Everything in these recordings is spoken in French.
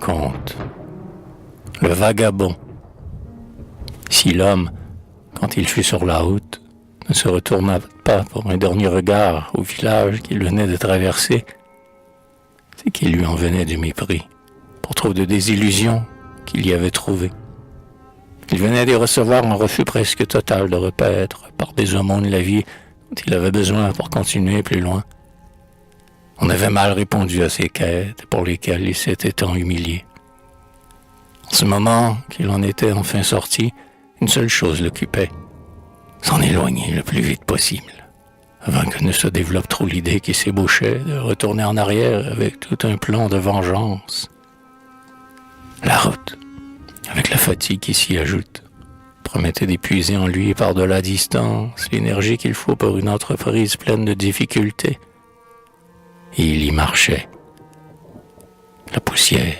rencontre. Le vagabond. Si l'homme, quand il fut sur la route, ne se retourna pas pour un dernier regard au village qu'il venait de traverser, c'est qu'il lui en venait du mépris, pour trop de désillusions qu'il y avait trouvées. Il venait d'y recevoir un refus presque total de repaître par des aumônes la vie dont il avait besoin pour continuer plus loin. On avait mal répondu à ses quêtes pour lesquelles il s'était tant humilié. En ce moment qu'il en était enfin sorti, une seule chose l'occupait: s'en éloigner le plus vite possible, avant que ne se développe trop l'idée qui s'ébauchait de retourner en arrière avec tout un plan de vengeance. La route, avec la fatigue qui s'y ajoute, promettait d'épuiser en lui par de la distance l'énergie qu'il faut pour une entreprise pleine de difficultés. Et il y marchait. La poussière,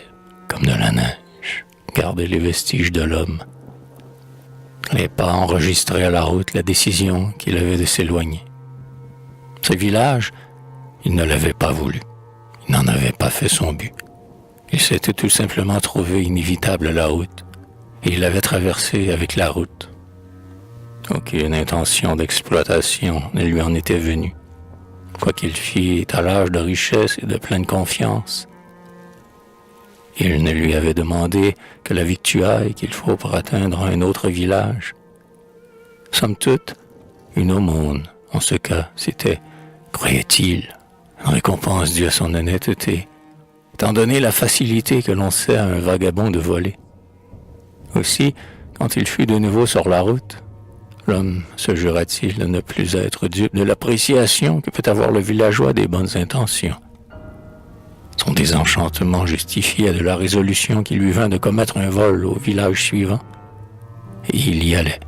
comme de la neige, gardait les vestiges de l'homme. Les pas enregistraient à la route la décision qu'il avait de s'éloigner. Ce village, il ne l'avait pas voulu. Il n'en avait pas fait son but. Il s'était tout simplement trouvé inévitable la route, et il l'avait traversée avec la route. Aucune intention d'exploitation ne lui en était venue, quoi qu'il fît à l'âge de richesse et de pleine confiance. Il ne lui avait demandé que la victuaille qu'il faut pour atteindre un autre village. Somme toute, une aumône, en ce cas, c'était, croyait-il, une récompense due à son honnêteté, étant donné la facilité que l'on sait à un vagabond de voler. Aussi, quand il fut de nouveau sur la route, l'homme se jura-t-il de ne plus être dupe de l'appréciation que peut avoir le villageois des bonnes intentions. Son désenchantement justifiait de la résolution qui lui vint de commettre un vol au village suivant, et il y allait.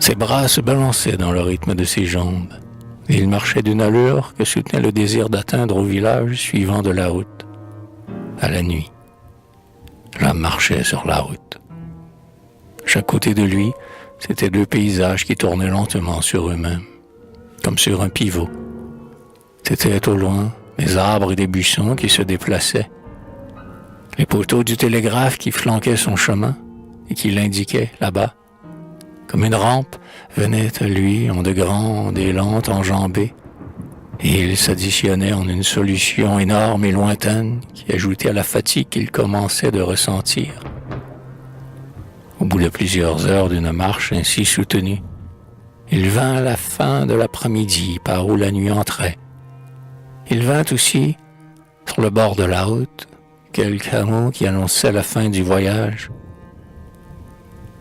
Ses bras se balançaient dans le rythme de ses jambes, et il marchait d'une allure que soutenait le désir d'atteindre au village suivant de la route. À la nuit, l'homme marchait sur la route. À chaque côté de lui, c'étaient deux paysages qui tournaient lentement sur eux-mêmes, comme sur un pivot. C'étaient au loin des arbres et des buissons qui se déplaçaient, les poteaux du télégraphe qui flanquaient son chemin et qui l'indiquaient là-bas. Comme une rampe, venait à lui en de grandes et lentes enjambées, et il s'additionnait en une solution énorme et lointaine qui ajoutait à la fatigue qu'il commençait de ressentir. Au bout de plusieurs heures d'une marche ainsi soutenue, il vint à la fin de l'après-midi par où la nuit entrait. Il vint aussi, sur le bord de la route, quelques hameaux qui annonçaient la fin du voyage.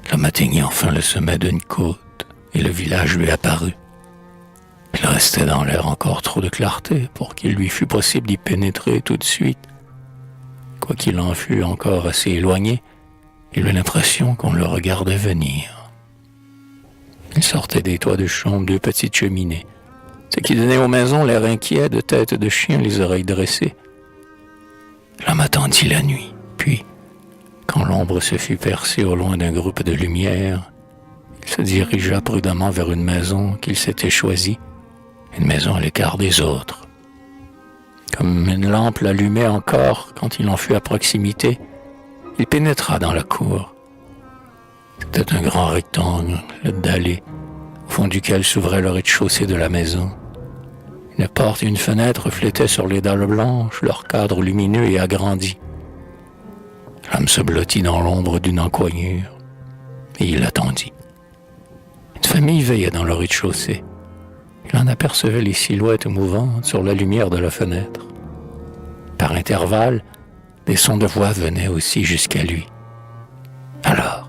L'homme atteignit enfin le sommet d'une côte, et le village lui apparut. Il restait dans l'air encore trop de clarté pour qu'il lui fût possible d'y pénétrer tout de suite. Quoiqu'il en fût encore assez éloigné, il eut l'impression qu'on le regardait venir. Il sortait des toits de chaume deux petites cheminées, ce qui donnait aux maisons l'air inquiet de têtes de chien, les oreilles dressées. L'homme attendit la nuit, puis, quand l'ombre se fut percée au loin d'un groupe de lumière, il se dirigea prudemment vers une maison qu'il s'était choisie, une maison à l'écart des autres. Comme une lampe l'allumait encore quand il en fut à proximité, il pénétra dans la cour. C'était un grand rectangle dallé, au fond duquel s'ouvrait le rez-de-chaussée de la maison. Une porte et une fenêtre reflétaient sur les dalles blanches leur cadre lumineux et agrandi. L'homme se blottit dans l'ombre d'une encoignure, et il attendit. Une famille veillait dans le rez-de-chaussée. Il en apercevait les silhouettes mouvantes sur la lumière de la fenêtre. Par intervalles, des sons de voix venaient aussi jusqu'à lui. Alors,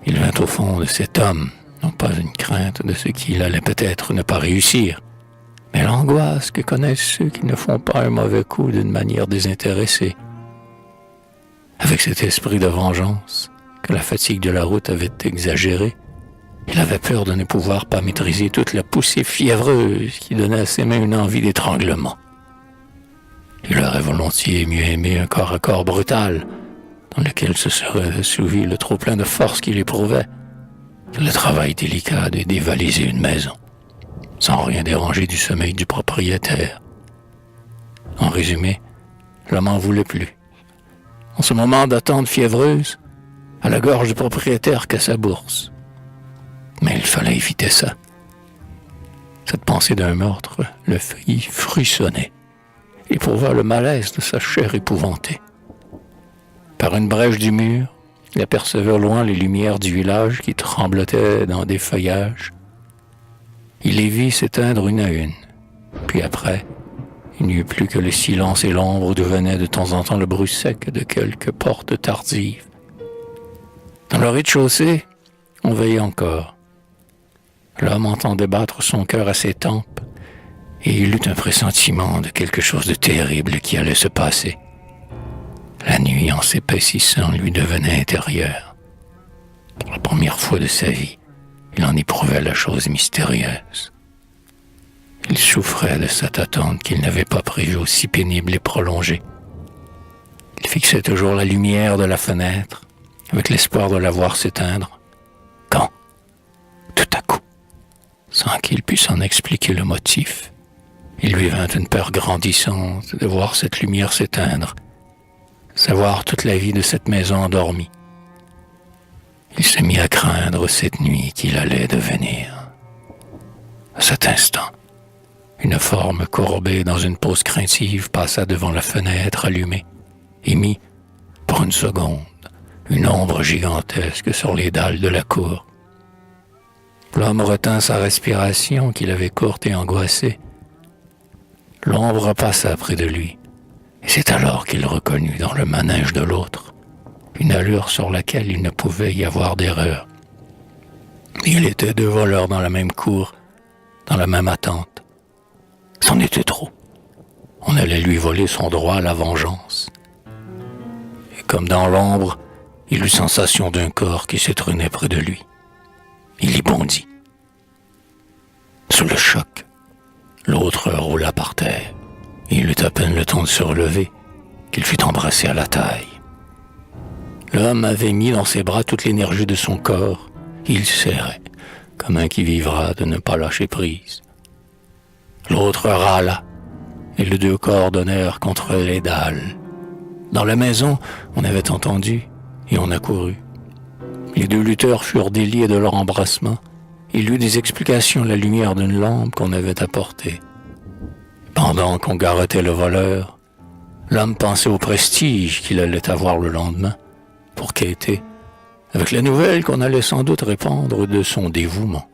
il vint au fond de cet homme, non pas une crainte de ce qu'il allait peut-être ne pas réussir, mais l'angoisse que connaissent ceux qui ne font pas un mauvais coup d'une manière désintéressée. Avec cet esprit de vengeance que la fatigue de la route avait exagéré, il avait peur de ne pouvoir pas maîtriser toute la poussée fiévreuse qui donnait à ses mains une envie d'étranglement. Il aurait volontiers mieux aimé un corps à corps brutal, dans lequel se serait assouvi le trop-plein de force qu'il éprouvait, que le travail délicat de dévaliser une maison, sans rien déranger du sommeil du propriétaire. En résumé, l'homme n'en voulait plus. en ce moment d'attente fiévreuse, à la gorge du propriétaire qu'à sa bourse. Mais il fallait éviter ça. Cette pensée d'un meurtre le fit frissonner, éprouva le malaise de sa chair épouvantée. Par une brèche du mur, il apercevait au loin les lumières du village qui tremblotaient dans des feuillages. Il les vit s'éteindre une à une. Puis après, il n'y eut plus que le silence et l'ombre d'où venait de temps en temps le bruit sec de quelques portes tardives. Dans le rez-de-chaussée, on veillait encore. L'homme entendait battre son cœur à ses tempes, et il eut un pressentiment de quelque chose de terrible qui allait se passer. La nuit, en s'épaississant, lui devenait intérieure. Pour la première fois de sa vie, il en éprouvait la chose mystérieuse. Il souffrait de cette attente qu'il n'avait pas prévue aussi pénible et prolongée. Il fixait toujours la lumière de la fenêtre, avec l'espoir de la voir s'éteindre, quand, tout à coup, sans qu'il puisse en expliquer le motif, il lui vint une peur grandissante de voir cette lumière s'éteindre, savoir toute la vie de cette maison endormie. Il se mit à craindre cette nuit qu'il allait devenir. À cet instant, une forme courbée dans une pose craintive passa devant la fenêtre allumée et mit, pour une seconde, une ombre gigantesque sur les dalles de la cour. L'homme retint sa respiration qu'il avait courte et angoissée. L'ombre passa près de lui, et c'est alors qu'il reconnut dans le manège de l'autre une allure sur laquelle il ne pouvait y avoir d'erreur. Il était deux voleurs dans la même cour, dans la même attente. C'en était trop. On allait lui voler son droit à la vengeance. Et comme dans l'ombre, il eut sensation d'un corps qui s'étrenait près de lui. Il y bondit. Sous le choc, l'autre roula par terre. Il eut à peine le temps de se relever qu'il fut embrassé à la taille. L'homme avait mis dans ses bras toute l'énergie de son corps. Il serrait, comme un qui vivra de ne pas lâcher prise. L'autre râla, et les deux corps donnèrent contre les dalles. Dans la maison, on avait entendu, et on accourut. Les deux lutteurs furent déliés de leur embrassement. Il eut des explications à la lumière d'une lampe qu'on avait apportée. Pendant qu'on garrottait le voleur, l'homme pensait au prestige qu'il allait avoir le lendemain pour quêter, avec la nouvelle qu'on allait sans doute répandre de son dévouement.